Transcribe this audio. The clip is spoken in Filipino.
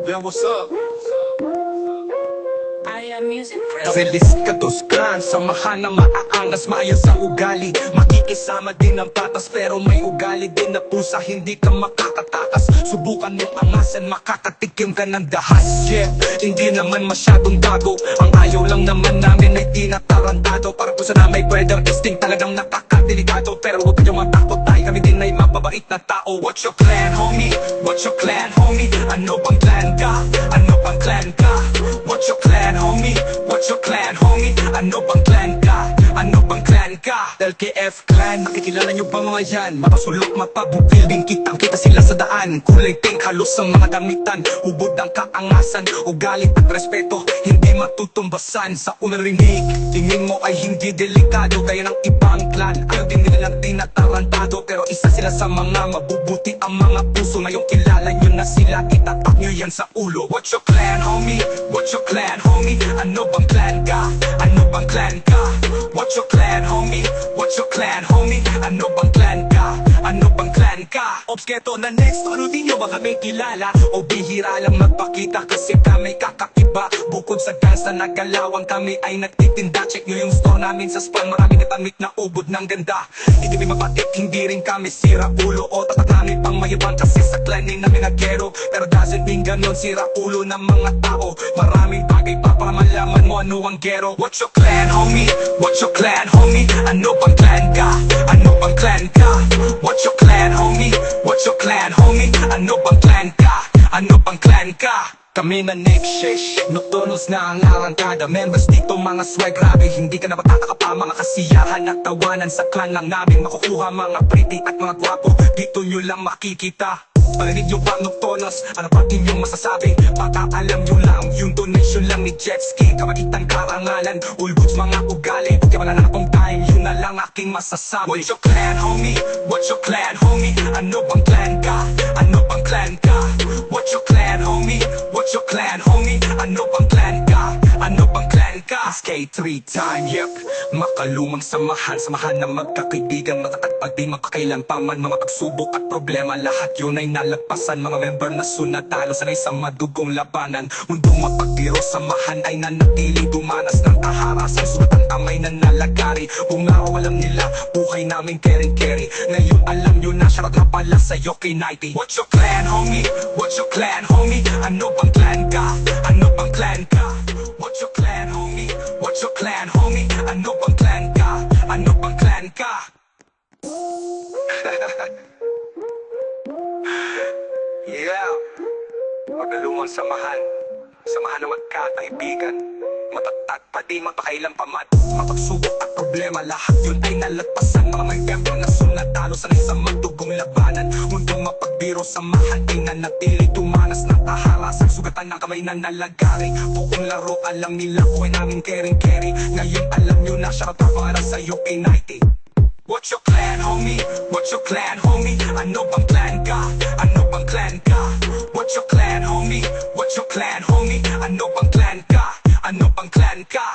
Then what's up? I am music Felis Katuskan, samahan na maaangas, maayos ang ugali. Makikisama din ang patas, pero may ugali din na pusa, hindi ka makakatakas. Subukan mong angasan, makakatikim ka ng dahas. Yeah, hindi naman masyadong bago. Ang ayaw lang naman namin ay tinatarantado. Para pusa na may weather instinct, talagang nakakadelikado. Pero huwag kayong matakot, tayo kami din ay mababait na tao. What's your plan, homie? What's your plan, homie? Ano bang plan ka? Ano bang plan ka? What's your plan, homie? What's your clan, homie? Ano bang clan ka? Ano bang clan ka? LKF clan, nakikilala nyo ba mga yan? Mapasulok, mapabukil, kitang kita sila sa daan. Kulay pink, halos ang mga damitan. Hubod ang kaangasan, ugalit at respeto, hindi matutumbasan. Sa unang rinig, tingin mo ay hindi delikado, gaya ng ibang clan. Ayaw din nila ng tinatarantado, pero isa sila sa mga mabubuti ang mga puso. Ngayong kilala nyo na sila, itatak nyo yan sa ulo. What's your clan, homie? What's your clan, homie? Ano bang clan ka? Ano bang clan ka? What's your clan, homie? What's your clan, homie? Ano bang clan ka? Ano bang clan ka? Ops, keto na next, ano din nyo ba kami kilala? O bihira lang magpakita kasi kami kakaiba. Bukod sa dance na nagalawang, kami ay nagtitinda. Check nyo yung store namin sa spam, marami natamit na ubod ng ganda. Hindi kami mabatik, hindi rin kami sira ulo. O tatak namin pang mayabang kasi sa claning namin nagero. Pero doesn't mean ganun, sira ulo ng mga tao. Maraming bagay pa para malaman mo ano ang gero. What's your clan, homie? What's your clan, homie? Ano bang clan ka? Ano bang clan ka? What's your clan, homie? What's your clan, homie? Ano bang clan ka? Ano bang clan ka? Kami na next shish, nocturnos na ang arangkada. Members dito mga swag, grabe, hindi ka na matataka pa. Mga kasiyahan at tawanan sa clan lang namin makukuha. Mga pretty at mga gwapo, dito nyo lang makikita. Parinig nyo ba nocturnos? Ano pa inyong masasabi? Baka alam nyo lang, yung donation lang ni Jetski. Kamakitang karangalan, all goods mga ugali. Kaya wala na akong time, yun na lang aking masasabi. What's your clan, homie? What's your clan, homie? Ano bang clan ka? Ano bang clan ka? What's your clan, homie? What's your clan, homie? Ano bang clan ka? Ano bang clan ka? SK3 time, yep. Makalumang samahan, samahan na magkakaibigan. Matatagpag di magkakailan pa man. Mga pagsubok at problema, lahat yun ay nalagpasan. Mga member na sunatalo, sanay sa madugong labanan. Mundong mapagbiro, samahan ay nanatiling dumanas ng kaharasan. Sulat ang kamay na nalagari. Kung nga alam nila, buhay namin kering-keri. Ngayon alam nyo na, shoutout na pala sa'yo kay Nighty. What's your clan, homie? What's your clan, homie? Ano bang clan ka? Ano bang clan ka? What's your clan, homie? What's your clan, homie? Ano bang clan ka? Ano bang clan ka? Yeah. Magalumang samahan, samahan na magkakaibigan. Matatag pa di mapakailan pa man. Mapagsubok at problema, lahat yun ay nalagpasan. Mga may member na sunatalo, sanay sa magdugong labanan. Mundong mapagbiro, samahan ay nanatili tumanas ng kaharasan. Sugatan ng kamay na nalagari. Buong laro, alam nila buhay namin kering-keri. Ngayon alam nyo na, siya para sa'yo kay Nighty. What's your clan, homie? What's your clan, homie? Ano bang clan ka? Ano bang clan ka? What's your clan, homie? What's your clan, homie? Ano bang clan ka? Ano bang clan ka?